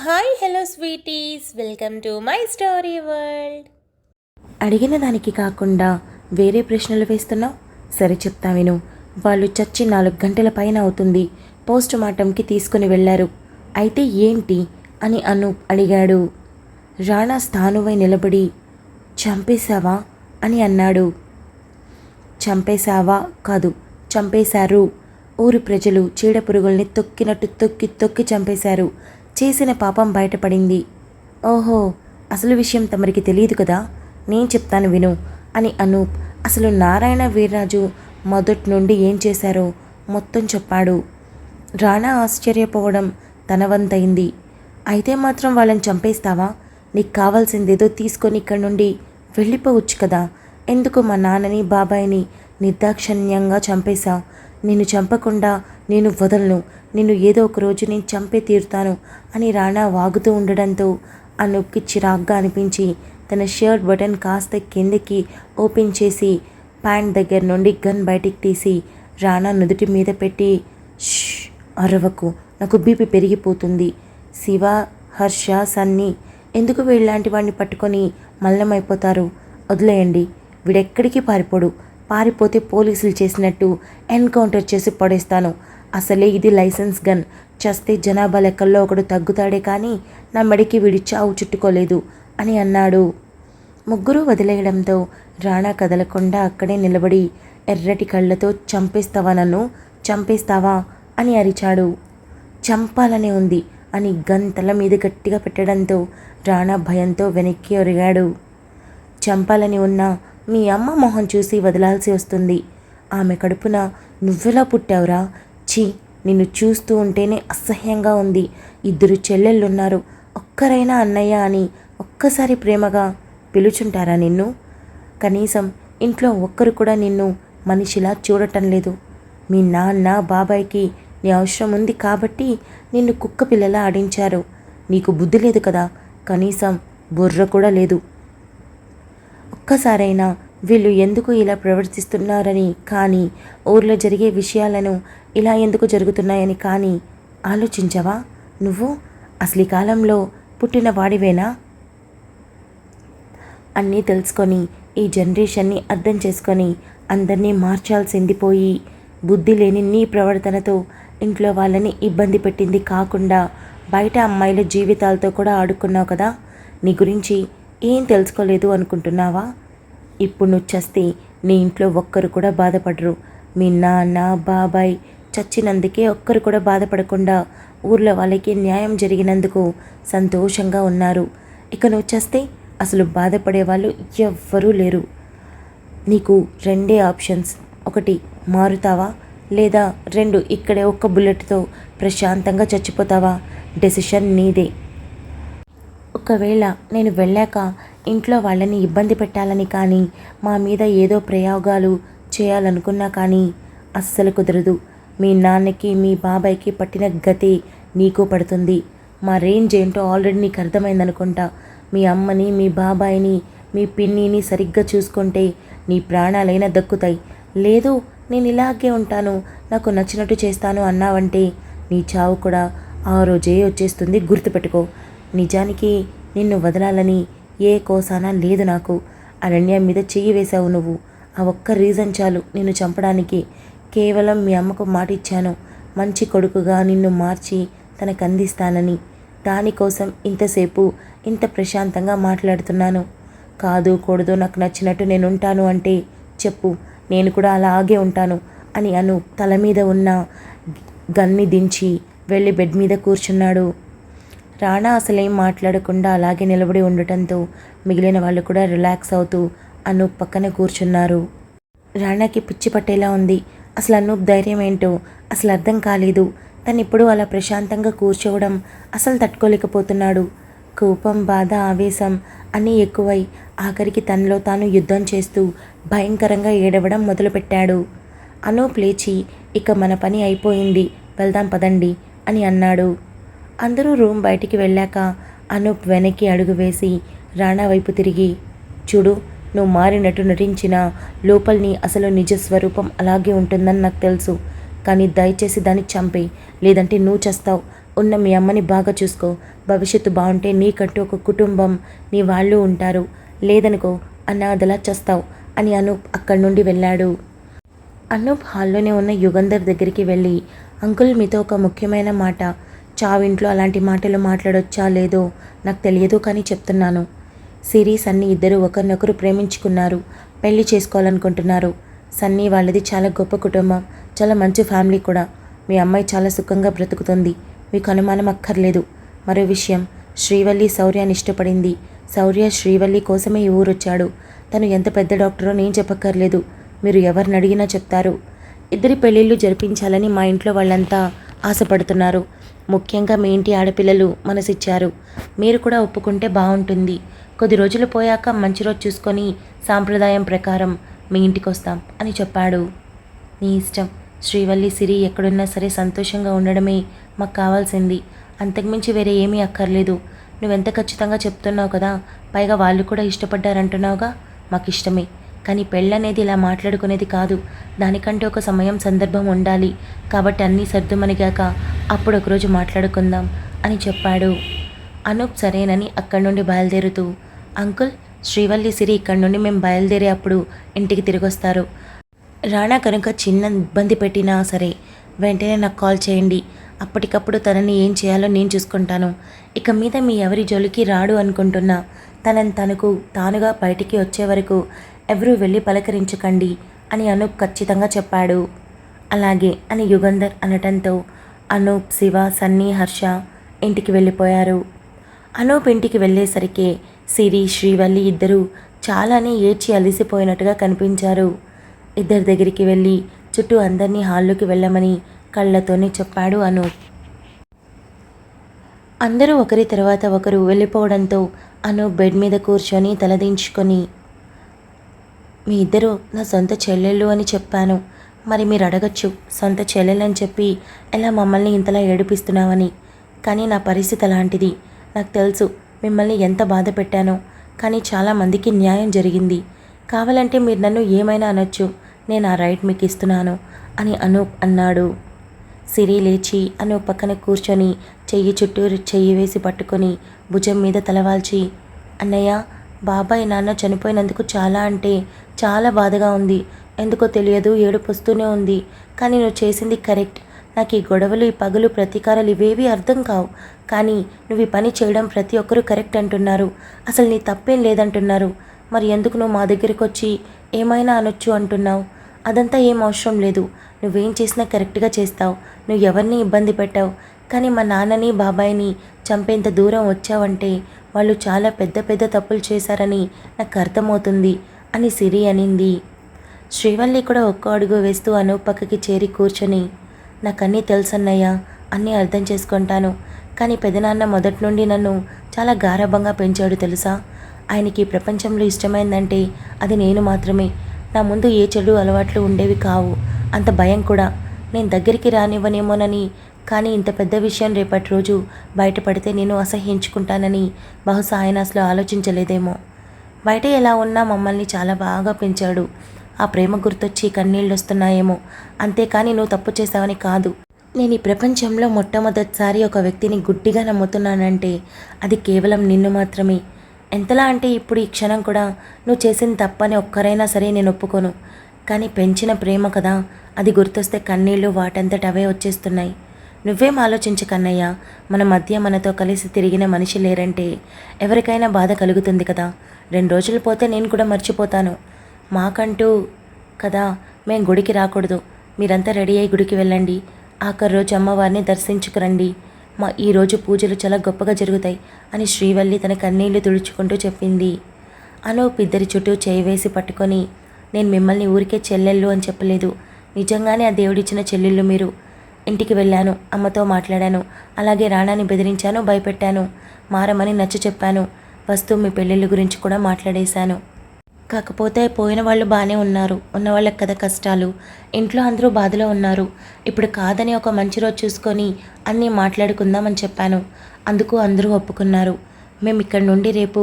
Hi hello sweeties, welcome to my story world. అడిగిన దానికి కాకుండా వేరే ప్రశ్నలు వేస్తున్నావు. సరే చెప్తా విను. వాళ్ళు చచ్చి 4 గంటల పైన అవుతుంది. పోస్ట్ మార్టంకి తీసుకుని వెళ్ళారు. అయితే ఏంటి అని అనూప్ అడిగాడు. రాణా స్థానువై నిలబడి చంపేశావా అని అన్నాడు. చంపేశావా కాదు, చంపేశారు. ఊరు ప్రజలు చీడపురుగుల్ని తొక్కినట్టు తొక్కి తొక్కి చంపేశారు. చేసిన పాపం బయటపడింది. ఓహో, అసలు విషయం తమరికి తెలియదు కదా, నేను చెప్తాను విను అని అనూప్ అసలు నారాయణ వీర్రాజు మొదటి నుండి ఏం చేశారో మొత్తం చెప్పాడు. రాణా ఆశ్చర్యపోవడం తన వంతైంది. అయితే మాత్రం వాళ్ళని చంపేస్తావా? నీకు కావాల్సిందేదో తీసుకొని ఇక్కడి నుండి వెళ్ళిపోవచ్చు కదా. ఎందుకు మా నాన్నని బాబాయిని నిర్దాక్షణ్యంగా చంపేశావు? నిన్ను చంపకుండా నేను వదలను. నిన్ను ఏదో ఒక రోజు నేను చంపే తీరుతాను అని రాణా వాగుతూ ఉండడంతో అనూప్కి చిరాగ్గా అనిపించి తన షర్ట్ బటన్ కాస్త కిందకి ఓపెన్ చేసి ప్యాంట్ దగ్గర నుండి గన్ బయటికి తీసి రాణా నుదుటి మీద పెట్టి, ష్ అరవకు, నాకు బీపీ పెరిగిపోతుంది. శివ, హర్ష, సన్నీ ఎందుకు వీళ్ళలాంటి వాడిని పట్టుకొని మల్లమైపోతారు? వదిలేయండి, వీడెక్కడికి పారిపోడు. పారిపోతే పోలీసులు చేసినట్టు ఎన్కౌంటర్ చేసి పడేస్తాను. అసలే ఇది లైసెన్స్ గన్. చస్తే జనాభా లెక్కల్లో ఒకడు తగ్గుతాడే కానీ నా మెడికి వీడి చావు చుట్టుకోలేదు అని అన్నాడు. ముగ్గురు వదిలేయడంతో రాణా కదలకుండా అక్కడే నిలబడి ఎర్రటి కళ్ళతో చంపేస్తావా, నన్ను చంపేస్తావా అని అరిచాడు. చంపాలనే ఉంది అని గన్ తల మీద గట్టిగా పెట్టడంతో రాణా భయంతో వెనక్కి ఒరిగాడు. చంపాలని ఉన్నా మీ అమ్మ మొహం చూసి వదలాల్సి వస్తుంది. ఆమె కడుపున నువ్వెలా పుట్టావురా? ఛీ, నిన్ను చూస్తూ ఉంటేనే అసహ్యంగా ఉంది. 2 చెల్లెళ్ళున్నారు, ఒక్కరైనా అన్నయ్య అని ఒక్కసారి ప్రేమగా పిలుచుంటారా నిన్ను? కనీసం ఇంట్లో ఒక్కరు కూడా నిన్ను మనిషిలా చూడటం లేదు. మీ నాన్న బాబాయ్కి నీ అవసరం ఉంది కాబట్టి నిన్ను కుక్క పిల్లలా ఆడించారు. నీకు బుద్ధి లేదు కదా, కనీసం బుర్ర కూడా లేదు. ఒక్కసారైనా వీళ్ళు ఎందుకు ఇలా ప్రవర్తిస్తున్నారని కానీ, ఊర్లో జరిగే విషయాలను ఇలా ఎందుకు జరుగుతున్నాయని కానీ ఆలోచించవా నువ్వు? అసలు ఈ కాలంలో పుట్టిన వాడివేనా? అన్నీ తెలుసుకొని ఈ జనరేషన్ని అర్థం చేసుకొని అందరినీ మార్చాల్సింది పోయి బుద్ధి లేని నీ ప్రవర్తనతో ఇంట్లో వాళ్ళని ఇబ్బంది పెట్టింది కాకుండా బయట అమ్మాయిల జీవితాలతో కూడా ఆడుకున్నావు కదా. నీ గురించి ఏం తెలుసుకోలేదు అనుకుంటున్నావా? ఇప్పుడు నువ్వు చస్తే నీ ఇంట్లో ఒక్కరు కూడా బాధపడరు. మీ నాన్న బాబాయ్ చచ్చినందుకే ఒక్కరు కూడా బాధపడకుండా ఊర్లో వాళ్ళకి న్యాయం జరిగినందుకు సంతోషంగా ఉన్నారు. ఇక నువ్వు చస్తే అసలు బాధపడే వాళ్ళు ఎవ్వరూ లేరు. నీకు 2 ఆప్షన్స్. ఒకటి మారుతావా, లేదా 2 ఇక్కడే ఒక్క బుల్లెట్తో ప్రశాంతంగా చచ్చిపోతావా? డెసిషన్ నీదే. ఒకవేళ నేను వెళ్ళాక ఇంట్లో వాళ్ళని ఇబ్బంది పెట్టాలని కానీ మా మీద ఏదో ప్రయోగాలు చేయాలనుకున్నా కానీ అస్సలు కుదరదు. మీ నాన్నకి మీ బాబాయ్కి పట్టిన గతి నీకు పడుతుంది. మా రేంజ్ ఏంటో ఆల్రెడీ నీకు అర్థమైందనుకుంటా. మీ అమ్మని, మీ బాబాయిని, మీ పిన్నిని సరిగ్గా చూసుకుంటే నీ ప్రాణాలైనా దక్కుతాయి. లేదు నేను ఇలాగే ఉంటాను, నాకు నచ్చినట్టు చేస్తాను అన్నావంటే నీ చావు కూడా ఆ రోజే వచ్చేస్తుంది, గుర్తుపెట్టుకో. నిజానికి నిన్ను వదలాలని ఏ కోసానా లేదు నాకు. అరణ్య మీద చెయ్యి వేశావు నువ్వు. ఆ ఒక్క రీజన్ చాలు నిన్ను చంపడానికి. కేవలం మీ అమ్మకు మాట ఇచ్చాను, మంచి కొడుకుగా నిన్ను మార్చి తనకు అందిస్తానని. దానికోసం ఇంతసేపు ఇంత ప్రశాంతంగా మాట్లాడుతున్నాను. కాదు కూడదు, నాకు నచ్చినట్టు నేను ఉంటాను అంటే చెప్పు, నేను కూడా అలాగే ఉంటాను అని అను తల మీద ఉన్న గన్ని దించి వెళ్ళి బెడ్ మీద కూర్చున్నాడు. రాణా అసలేం మాట్లాడకుండా అలాగే నిలబడి ఉండటంతో మిగిలిన వాళ్ళు కూడా రిలాక్స్ అవుతూ అనూప్ పక్కన కూర్చున్నారు. రాణాకి పిచ్చి పట్టేలా ఉంది. అసలు అనూప్ ధైర్యం ఏంటో అసలు అర్థం కాలేదు. తను ఇప్పుడు అలా ప్రశాంతంగా కూర్చోవడం అసలు తట్టుకోలేకపోతున్నాడు. కోపం, బాధ, ఆవేశం అన్నీ ఎక్కువై ఆఖరికి తనలో తాను యుద్ధం చేస్తూ భయంకరంగా ఏడవడం మొదలుపెట్టాడు. అనూప్ లేచి ఇక మన పని అయిపోయింది, వెళ్దాం పదండి అని అన్నాడు. అందరూ రూమ్ బయటికి వెళ్ళాక అనూప్ వెనక్కి అడుగు వేసి రాణా వైపు తిరిగి, చూడు, నువ్వు మారినట్టు నటించిన లోపల నీ అసలు నిజ స్వరూపం అలాగే ఉంటుందని నాకు తెలుసు. కానీ దయచేసి దాన్ని చంపే, లేదంటే నువ్వు చేస్తావు. ఉన్న మీ అమ్మని బాగా చూసుకో. భవిష్యత్తు బాగుంటే నీకంటూ ఒక కుటుంబం, నీ వాళ్ళు ఉంటారు. లేదనుకో అనాథలా చస్తావు అని అనూప్ అక్కడి నుండి వెళ్ళాడు. అనూప్ హాల్లోనే ఉన్న యుగంధర్ దగ్గరికి వెళ్ళి, అంకుల్ మీతో ఒక ముఖ్యమైన మాట. చావింట్లో అలాంటి మాటలు మాట్లాడొచ్చా లేదో నాకు తెలియదు, కానీ చెప్తున్నాను. సిరి సన్నీ ఇద్దరు ఒకరినొకరు ప్రేమించుకున్నారు, పెళ్లి చేసుకోవాలనుకుంటున్నారు. సన్నీ వాళ్ళది చాలా గొప్ప కుటుంబం, చాలా మంచి ఫ్యామిలీ కూడా. మీ అమ్మాయి చాలా సుఖంగా బ్రతుకుతుంది, మీకు అనుమానం అక్కర్లేదు. మరో విషయం, శ్రీవల్లి శౌర్యాన్ని ఇష్టపడింది. శౌర్య శ్రీవల్లి కోసమే ఈ ఊరొచ్చాడు. తను ఎంత పెద్ద డాక్టరో నేను చెప్పక్కర్లేదు, మీరు ఎవరిని అడిగినా చెప్తారు. ఇద్దరి పెళ్ళిళ్ళు జరిపించాలని మా ఇంట్లో వాళ్ళంతా ఆశపడుతున్నారు. ముఖ్యంగా మీ ఇంటి ఆడపిల్లలు మనసిచ్చారు. మీరు కూడా ఒప్పుకుంటే బాగుంటుంది. కొద్ది రోజులు పోయాక మంచి రోజు చూసుకొని సాంప్రదాయం ప్రకారం మీ ఇంటికి వస్తాం అని చెప్పాడు. నీ ఇష్టం. శ్రీవల్లి సిరి ఎక్కడున్నా సరే సంతోషంగా ఉండడమే మాకు కావాల్సింది. అంతకుమించి వేరే ఏమీ అక్కర్లేదు. నువ్వెంత ఖచ్చితంగా చెప్తున్నావు కదా, పైగా వాళ్ళు కూడా ఇష్టపడ్డారంటున్నావుగా. మాకు ఇష్టమే, కానీ పెళ్ళనేది ఇలా మాట్లాడుకునేది కాదు. దానికంటే ఒక సమయం సందర్భం ఉండాలి. కాబట్టి అన్నీ సర్దుమణిగాక అప్పుడు ఒకరోజు మాట్లాడుకుందాం అని చెప్పాడు. అనూప్ సరేనని అక్కడి నుండి బయలుదేరుతూ, అంకుల్ శ్రీవల్లి సిరి ఇక్కడి నుండి మేము బయలుదేరే అప్పుడు ఇంటికి తిరిగొస్తారు. రాణా కనుక చిన్న ఇబ్బంది పెట్టినా సరే వెంటనే నాకు కాల్ చేయండి. అప్పటికప్పుడు తనని ఏం చేయాలో నేను చూసుకుంటాను. ఇక మీద మీ ఎవరి జోలికి రాడు అనుకుంటున్నా. తనకు తానుగా బయటికి వచ్చే వరకు ఎవరూ వెళ్ళి పలకరించకండి అని అనూప్ ఖచ్చితంగా చెప్పాడు. అలాగే అని యుగంధర్ అనటంతో అనూప్, శివ, సన్నీ, హర్ష ఇంటికి వెళ్ళిపోయారు. అనూప్ ఇంటికి వెళ్ళేసరికి సిరి, శ్రీవల్లి ఇద్దరూ చాలానే ఏడ్చి అలిసిపోయినట్టుగా కనిపించారు. ఇద్దరి దగ్గరికి వెళ్ళి చుట్టూ అందరినీ హాల్లోకి వెళ్ళమని కళ్ళతోనే చెప్పాడు అనూప్. అందరూ ఒకరి తర్వాత ఒకరు వెళ్ళిపోవడంతో అనూప్ బెడ్ మీద కూర్చొని తలదించుకొని, మీ ఇద్దరు నా సొంత చెల్లెళ్ళు అని చెప్పాను. మరి మీరు అడగచ్చు, సొంత చెల్లెలని చెప్పి ఎలా మమ్మల్ని ఇంతలా ఏడిపిస్తున్నావని. కానీ నా పరిస్థితి అలాంటిది. నాకు తెలుసు మిమ్మల్ని ఎంత బాధ పెట్టానో, కానీ చాలామందికి న్యాయం జరిగింది. కావాలంటే మీరు నన్ను ఏమైనా అనొచ్చు, నేను ఆ రైట్ మీకు ఇస్తున్నాను అని అనూప్ అన్నాడు. సిరి లేచి అనూప్ పక్కన కూర్చొని చెయ్యి చుట్టూ చెయ్యి వేసి పట్టుకొని భుజం మీద తలవాల్చి, అన్నయ్య, బాబాయ్ నాన్న చనిపోయినందుకు చాలా బాధగా ఉంది. ఎందుకో తెలియదు, ఏడుపు వస్తూనే ఉంది. కానీ నువ్వు చేసింది కరెక్ట్. నాకు ఈ గొడవలు, ఈ పగులు, ప్రతీకారాలు ఇవేవి అర్థం కావు. కానీ నువ్వు ఈ పని చేయడం ప్రతి ఒక్కరూ కరెక్ట్ అంటున్నారు. అసలు నీ తప్పేం లేదంటున్నారు. మరి ఎందుకు నువ్వు మా దగ్గరికి వచ్చి ఏమైనా అనొచ్చు అంటున్నావు? అదంతా ఏం అవసరం లేదు. నువ్వేం చేసినా కరెక్ట్గా చేస్తావు. నువ్వు ఎవరిని ఇబ్బంది పెట్టావు. కానీ మా నాన్నని, బాబాయిని చంపేంత దూరం వచ్చావంటే వాళ్ళు చాలా పెద్ద పెద్ద తప్పులు చేశారని నాకు అర్థమవుతుంది అని సిరి అనింది. శ్రీవల్లి కూడా ఒక్క అడుగు వేస్తూ అనూప్ పక్కకి చేరి కూర్చొని, నాకన్నీ తెలుసన్నయ్య, అన్నీ అర్థం చేసుకుంటాను. కానీ పెదనాన్న మొదటి నుండి నన్ను చాలా గారాబంగా పెంచాడు తెలుసా. ఆయనకి ప్రపంచంలో ఇష్టమైందంటే అది నేను మాత్రమే. నా ముందు ఏ చెడు అలవాట్లు ఉండేవి కావు. అంత భయం కూడా. నేను దగ్గరికి రానివ్వనేమోనని. కానీ ఇంత పెద్ద విషయం రేపటి రోజు బయటపడితే నేను అసహ్యించుకుంటానని బహుశా ఆయన అసలు ఆలోచించలేదేమో. బయట ఎలా ఉన్నా మమ్మల్ని చాలా బాగా పెంచాడు. ఆ ప్రేమ గుర్తొచ్చి కన్నీళ్ళు వస్తున్నాయేమో. అంతేకాని నువ్వు తప్పు చేసావని కాదు. నేను ఈ ప్రపంచంలో మొట్టమొదటిసారి ఒక వ్యక్తిని గుడ్డిగా నమ్ముతున్నానంటే అది కేవలం నిన్ను మాత్రమే. ఎంతలా అంటే ఇప్పుడు ఈ క్షణం కూడా నువ్వు చేసిన తప్పని ఒక్కరైనా సరే నేను ఒప్పుకోను. కానీ పెంచిన ప్రేమ కదా, అది గుర్తొస్తే కన్నీళ్ళు వాటంతట అవే వచ్చేస్తున్నాయి. నువ్వేం ఆలోచించకన్నయ్య. మన మధ్య మనతో కలిసి తిరిగిన మనిషి లేరంటే ఎవరికైనా బాధ కలుగుతుంది కదా. 2 రోజులు పోతే నేను కూడా మర్చిపోతాను. మాకంటూ కదా మేం గుడికి రాకూడదు. మీరంతా రెడీ అయ్యి గుడికి వెళ్ళండి. ఆఖరి రోజు అమ్మవారిని దర్శించుకురండి. ఈరోజు పూజలు చాలా గొప్పగా జరుగుతాయి అని శ్రీవల్లి తన కన్నీళ్లు తుడుచుకుంటూ చెప్పింది. అనూప్ ఇద్దరి చుట్టూ చేయి వేసి పట్టుకొని, నేను మిమ్మల్ని ఊరికే చెల్లెళ్ళు అని చెప్పలేదు. నిజంగానే ఆ దేవుడిచ్చిన చెల్లెళ్ళు మీరు. ఇంటికి వెళ్ళాను, అమ్మతో మాట్లాడాను. అలాగే రాణాని బెదిరించాను, భయపెట్టాను. మారమని నచ్చ చెప్పాను. వస్తూ మీ పెళ్ళిళ్ళ గురించి కూడా మాట్లాడేశాను. కాకపోతే పోయిన వాళ్ళు బాగానే ఉన్నారు. ఉన్నవాళ్ళకి కదా కష్టాలు. ఇంట్లో అందరూ బాధలో ఉన్నారు. ఇప్పుడు కాదని ఒక మంచి రోజు చూసుకొని అన్నీ మాట్లాడుకుందామని చెప్పాను. అందుకు అందరూ ఒప్పుకున్నారు. మేము ఇక్కడి నుండి రేపు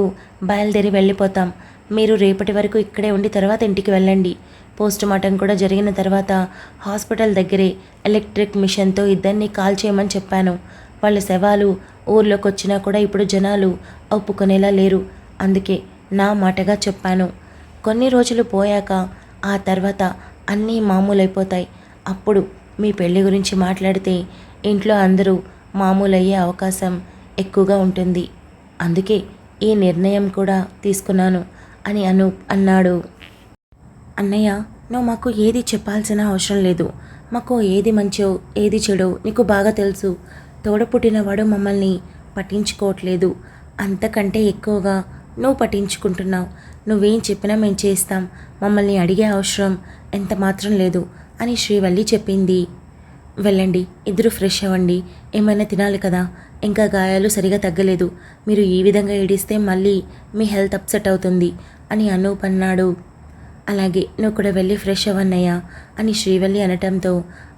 బయలుదేరి వెళ్ళిపోతాం. మీరు రేపటి వరకు ఇక్కడే ఉండి తర్వాత ఇంటికి వెళ్ళండి. పోస్ట్ మార్టం కూడా జరిగిన తర్వాత హాస్పిటల్ దగ్గరే ఎలక్ట్రిక్ మిషన్తో ఇద్దరిని కాల్ చేయమని చెప్పాను. వాళ్ళ శవాలు ఊర్లోకి వచ్చినా కూడా ఇప్పుడు జనాలు ఒప్పుకునేలా లేరు. అందుకే నా మాటగా చెప్పాను. కొన్ని రోజులు పోయాక ఆ తర్వాత అన్నీ మామూలైపోతాయి. అప్పుడు మీ పెళ్లి గురించి మాట్లాడితే ఇంట్లో అందరూ మామూలయ్యే అవకాశం ఎక్కువగా ఉంటుంది. అందుకే ఈ నిర్ణయం కూడా తీసుకున్నాను అని అన్నాడు. అన్నయ్య, నువ్వు మాకు ఏది చెప్పాల్సిన అవసరం లేదు. మాకు ఏది మంచో ఏది చెడో నీకు బాగా తెలుసు. తోడపుట్టినవాడు మమ్మల్ని పట్టించుకోవట్లేదు. అంతకంటే ఎక్కువగా నువ్వు పట్టించుకుంటున్నావు. నువ్వేం చెప్పినా మేము చేస్తాం. మమ్మల్ని అడిగే అవసరం ఎంత మాత్రం లేదు అని శ్రీవల్లి చెప్పింది. వెళ్ళండి, ఇద్దరు ఫ్రెష్ అవ్వండి. ఏమైనా తినాలి కదా, ఇంకా గాయాలు సరిగా తగ్గలేదు. మీరు ఈ విధంగా ఏడిస్తే మళ్ళీ మీ హెల్త్ అప్సెట్ అవుతుంది అని అన్నాడు. అలాగే నువ్వు కూడా వెళ్ళి ఫ్రెష్ అవ్వన్నయ్యా అని శ్రీవల్లి అనటంతో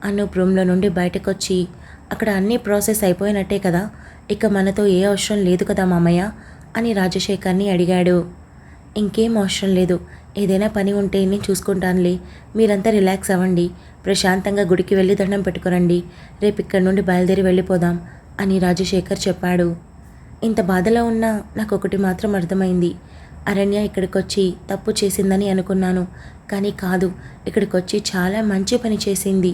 అనూప్ రూమ్లో నుండి బయటకొచ్చి, అక్కడ అన్నీ ప్రాసెస్ అయిపోయినట్టే కదా, ఇక మనతో ఏ అవసరం లేదు కదా మామయ్య అని రాజశేఖర్ని అడిగాడు. ఇంకేం అవసరం లేదు, ఏదైనా పని ఉంటే నేను చూసుకుంటానులే. మీరంతా రిలాక్స్ అవ్వండి, ప్రశాంతంగా గుడికి వెళ్ళి దండం పెట్టుకురండి. రేపు ఇక్కడి నుండి బయలుదేరి వెళ్ళిపోదాం అని రాజశేఖర్ చెప్పాడు. ఇంత బాధలో ఉన్నా నాకు ఒకటి మాత్రం అర్థమైంది. అరణ్య ఇక్కడికొచ్చి తప్పు చేసిందని అనుకున్నాను, కానీ కాదు, ఇక్కడికొచ్చి చాలా మంచి పని చేసింది.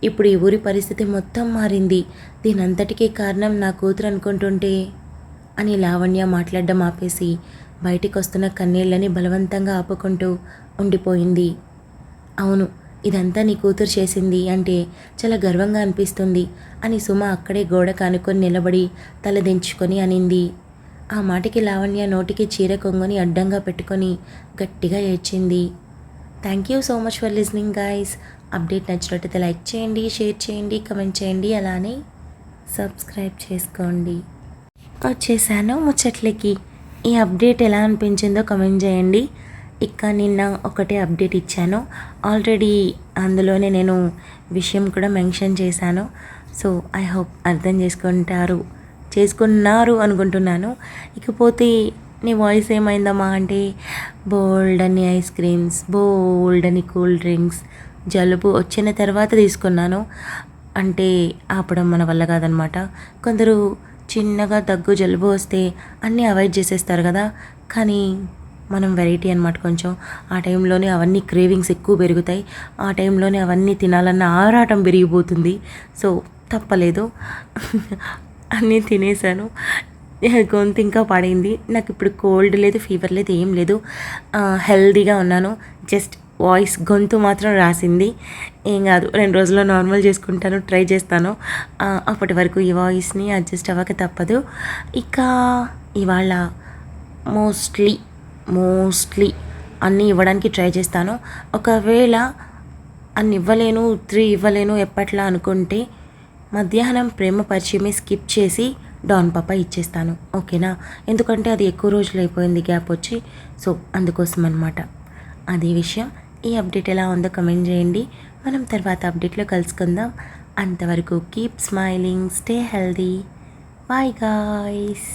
ఇప్పుడు ఈ ఊరి పరిస్థితి మొత్తం మారింది. దీనంతటికీ కారణం నా కూతురు అనుకుంటుంటే అని లావణ్య మాట్లాడడం ఆపేసి బయటికి వస్తున్న కన్నీళ్ళని బలవంతంగా ఆపుకుంటూ ఉండిపోయింది. అవును, ఇదంతా నీ కూతురు చేసింది అంటే చాలా గర్వంగా అనిపిస్తుంది అని సుమ అక్కడే గోడ కానుకొని నిలబడి తలదించుకొని అనింది. ఆ మాటకి లావణ్య నోటికి చీర కొంగుని అడ్డంగా పెట్టుకొని గట్టిగా ఏడ్చింది. Thank you so much for listening guys. Update నచ్చినట్టయితే లైక్ చేయండి, షేర్ చేయండి, కమెంట్ చేయండి, అలానే సబ్స్క్రైబ్ చేసుకోండి. వచ్చేసాను ముచ్చట్లకి. ఈ అప్డేట్ ఎలా అనిపించిందో కమెంట్ చేయండి. ఇక నిన్న ఒకటే అప్డేట్ ఇచ్చాను ఆల్రెడీ, అందులోనే నేను విషయం కూడా మెన్షన్ చేశాను. సో ఐ హోప్ అర్థం చేసుకున్నారు అనుకుంటున్నాను. ఇకపోతే నీ వాయిస్ ఏమైందమ్మా అంటే, బోల్డ్ అని ఐస్ క్రీమ్స్, బోల్డ్ అని కూల్ డ్రింక్స్, జలుబు వచ్చిన తర్వాత తీసుకున్నాను అంటే ఆపడం మన వల్ల కాదనమాట. కొందరు చిన్నగా దగ్గు జలుబు వస్తే అన్నీ అవాయిడ్ చేసేస్తారు కదా, కానీ మనం వెరైటీ అనమాట కొంచెం. ఆ టైంలోనే అవన్నీ క్రేవింగ్స్ ఎక్కువ పెరుగుతాయి, ఆ టైంలోనే అవన్నీ తినాలన్న ఆరాటం పెరిగిపోతుంది. సో తప్పలేదు, అన్నీ తినేసాను. గొంతు ఇంకా పడింది. నాకు ఇప్పుడు కోల్డ్ లేదు, ఫీవర్ లేదు, ఏం లేదు, హెల్దీగా ఉన్నాను. జస్ట్ వాయిస్ గొంతు మాత్రం రాసింది. ఏం కాదు, 2 రోజుల్లో నార్మల్ చేసుకుంటాను, ట్రై చేస్తాను. అప్పటి వరకు ఈ వాయిస్ని అడ్జస్ట్ అవ్వక తప్పదు. ఇక ఇవాళ మోస్ట్లీ అన్నీ ఇవ్వడానికి ట్రై చేస్తాను. ఒకవేళ అన్ని ఇవ్వలేను, 3 ఇవ్వలేను ఎప్పట్లా అనుకుంటే మధ్యాహ్నం ప్రేమ పరిచయమే స్కిప్ చేసి డాన్ పాప ఇచ్చేస్తాను, ఓకేనా? ఎందుకంటే అది ఎక్కువ రోజులు అయిపోయింది గ్యాప్ వచ్చి, సో అందుకోసం అనమాట. అదే విషయం. ఈ అప్డేట్ ఎలా ఉందో కమెంట్ చేయండి. మనం తర్వాత అప్డేట్లో కలుసుకుందాం. అంతవరకు keep smiling, stay healthy, bye guys.